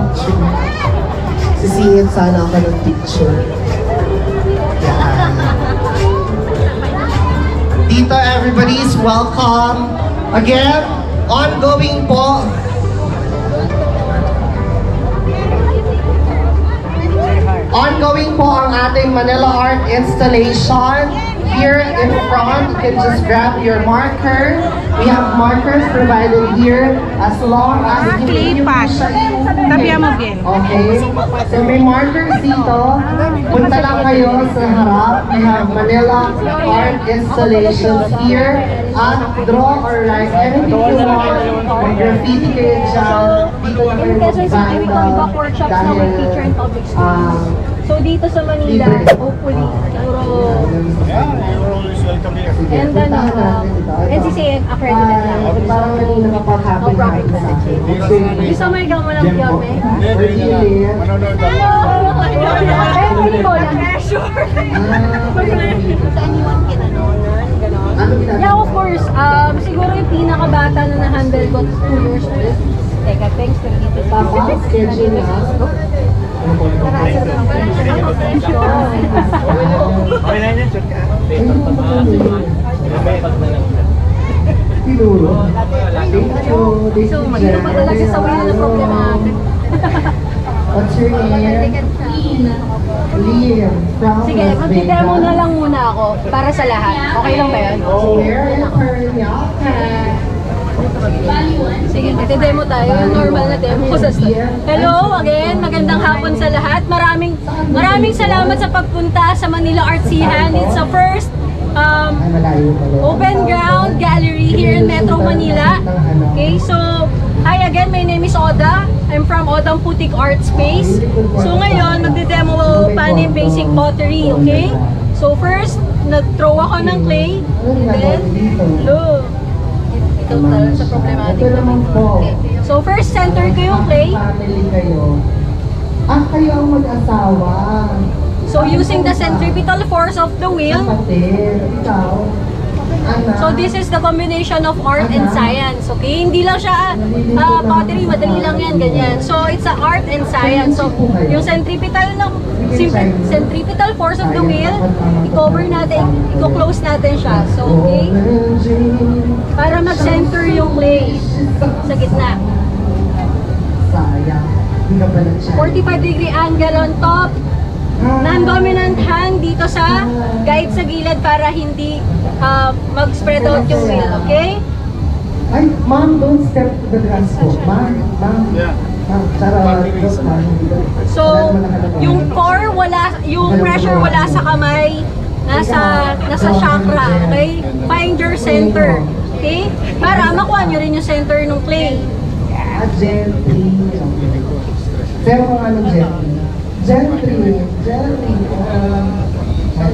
picture. Sisingit sana ako ng picture. Yan. Dito, everybody's welcome. Again, ongoing po. Ongoing po ang ating Manila Art installation. Here in front, you can just grab your marker. We have markers provided here as long as you okay? So may markers dito. Punta lang kayo sa harap. We have Manila Art installations here. At draw or write anything you want. May graffiti kayo dyan. Dito na kayo mag-banda. Dahil so dito sa Manila, hopefully, siguro, and then, NCCA accredited lang. No profit message. Gusto mo ikaw mo lang yun, eh? Manonood ako. Pero hindi ko lang. Sure. Sa anyone kinanonan, gano'n. Yeah, of course. Siguro yung pinakabata na na-handle ko 2 years old. Teka, thanks to dito sa schedule na. Okay na yun, short ka. So, magiging pa talaga sa wheel na problema natin. What's your name? Liam. Sige, mag-demo na lang muna ako para sa lahat. Okay lang ba yun? Sige, nagde-demo tayo. Yung normal na demo sa store. Hello again, magandang hapon sa lahat. Maraming salamat sa pagpunta sa Manila Artsihan. It's the first open ground gallery here in Metro Manila. Okay, so hi again, my name is Oda. I'm from Odang Putik Art Space. So ngayon, magde-demo panin basic pottery, okay? So first, nag-throw ako ng clay. And then, look. Total sa problematic naman. Okay. So first, center ko yung clay. Kayo ang mag-asawa. So using the centripetal force of the wheel. So this is the combination of art and science. Okay, hindi lang siya pottery, madali lang yan, ganyan. So it's a art and science. So yung centripetal force of the wheel, i-cover natin, i-close natin siya. So okay, para mag-center yung clay sa gitna. 45-degree angle on top. Non-dominant hand dito sa guide sa gilid para hindi mag-spread out yung wheel, okay? Ay, ma'am, don't step to the grass po. Ma'am. Yeah. So, yung core wala, yung pressure wala sa kamay, nasa chakra, okay? Find your center, okay? Para makuha nyo rin yung center ng clay. Gently. Pero kung anong gently? Gently.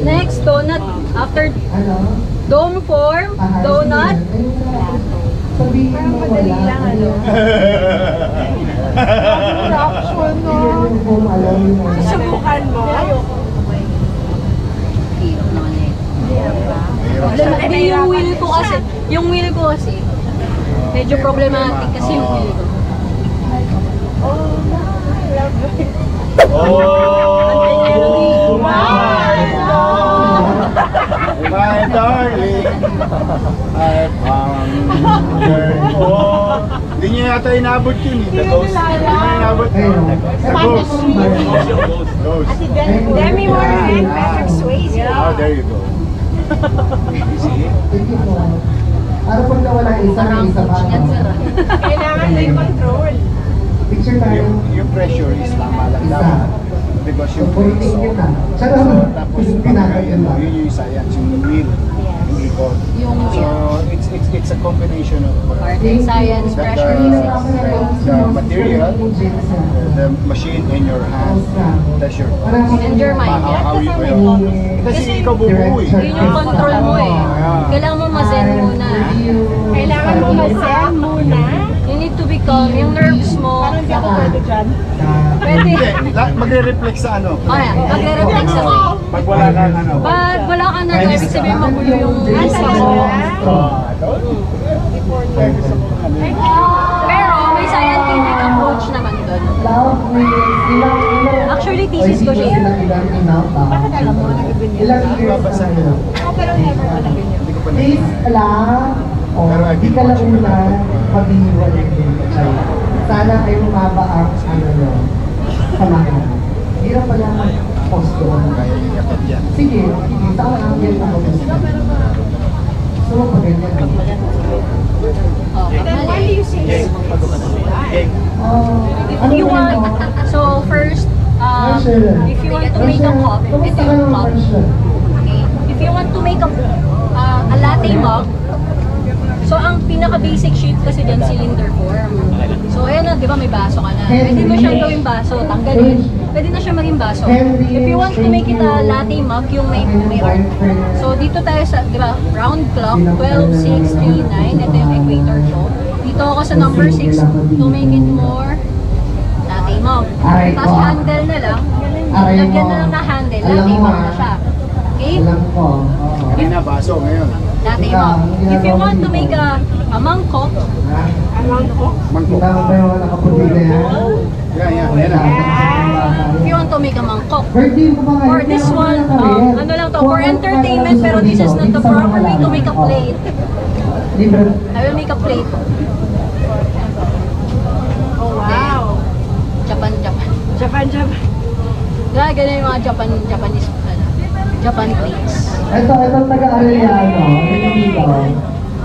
Next, donut. After dome form, donut. Sabihin mo wala. Subukan mo. Hirap naman eh. Yung wheel ko kasi, medyo problematic kasi yung wheel ko. Oh, my darling, I found her. Oh, hindi niya yata inabot yun eh. The ghost. Hindi niya inabot. The ghost. Demi Moore and Patrick Swayze. Oh, there you go. Ano pag nawala isa pa? Kailangan na yung control. Picture tayo. Yung pressure is tama lang dapat. Because yung Supporting yun na. tapos yun yung science, yung wheel, yung record. So it's a combination of Art and science, pressure the material, the machine in your hand, that's your and your mind. how you will. Kasi ikaw bubuo eh. Yun yung control mo eh. Kailangan mo ma-zen muna. Kailangan mo ma-zen muna. You need to be calm. Yung nerves mo. Parang hindi ako pwede dyan. Pwede. Magre-reflect sa ano? Magre-reflect sa Pag wala kang ano. Pag wala ka na, ibig sabihin magulo yung isa mo. Pero may scientific approach naman doon. Actually, thesis ko siya. Bakit alam mo? Ilang years na yun? Pero never ko na ganyan. Days lang. O, di ka lang una, mag-iwalay din. Sana ay umaba ang ano yun, samahan. Hirap pala mag-post doon. Sige, saan ang yan ako gusto? Gusto mo pa ganyan? And then why do you say If you want, so first, if you want to make a cup, ito yung cup. Okay. If you want to make a latte mug, so ang pinaka-basic shape kasi dyan, cylinder form. So ayan na, di ba may baso ka na. Pwede mo siyang gawing baso, tanggalin. Pwede na siya maging baso. If you want to make it a latte mug, yung may art. So dito tayo sa, di ba, round clock, 12, 6, 3, 9. Ito yung equator ko. Dito ako sa number 6 to make it more latte mug. Tapos handle na lang. Lagyan na lang na handle, latte mug na siya. Okay? Alam ko. Hindi na baso ngayon. Latte mug. If you want to make a mangkok, Mangkok. Kita mo ba yung nakaputi na yan? Yan na. if you want to make a mangkok. Birthday mo ba ngayon? For this one, ano lang to, for entertainment, pero this is not the proper way to make a plate. Libre. I will make a plate. Oh, wow. Japan. Japan. Ganyan yung mga Japanese, Japan plates. Ito taga-Arellano. Ito dito.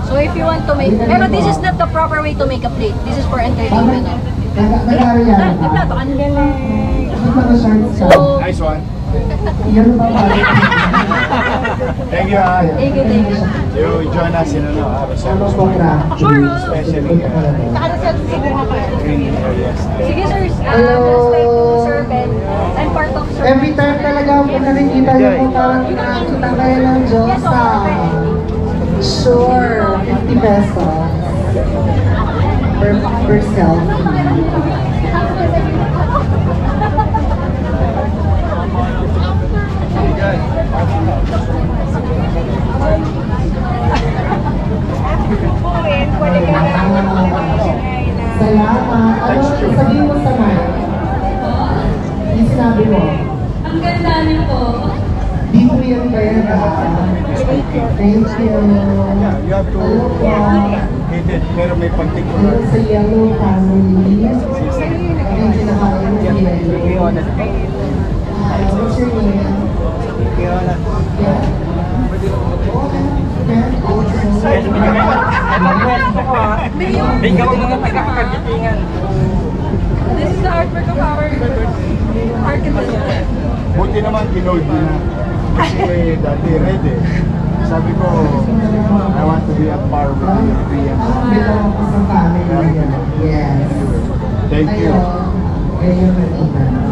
So if you want to make, pero this is not the proper way to make a plate. This is for entertainment. Taga-Arellano ka. Plato ka. Ito taga-shorts ka. So, Nice one. Yan ba pala? Thank you, ha. thank you. You join us in Ano po ka? Sure. especially Saka sa siguro ko. green areas. Sige sir, Hello. respect to Sir Ben. I'm part of Sir Every time talaga pag nakikita niyo po parang nakakita kayo ng Diyosa. Sure, 50 pesos. Per selfie. Pwede ka Salamat. Ano sabihin mo sa mic? Yung sinabi mo. Ang ganda niyo po. Di ko yan kaya na. Thank you. Yeah, you have to hit it, pero may particular. Ano sa yellow family? Ano yung kinakain mo yellow? What's your name? Yeah. This is the artwork of our architect. Buti naman kinold mo na. Kasi dati red eh. Sabi ko, I want to be a part of the European. Bilang ako sa family. Yes. Thank you. Ayun, ayun, ayun.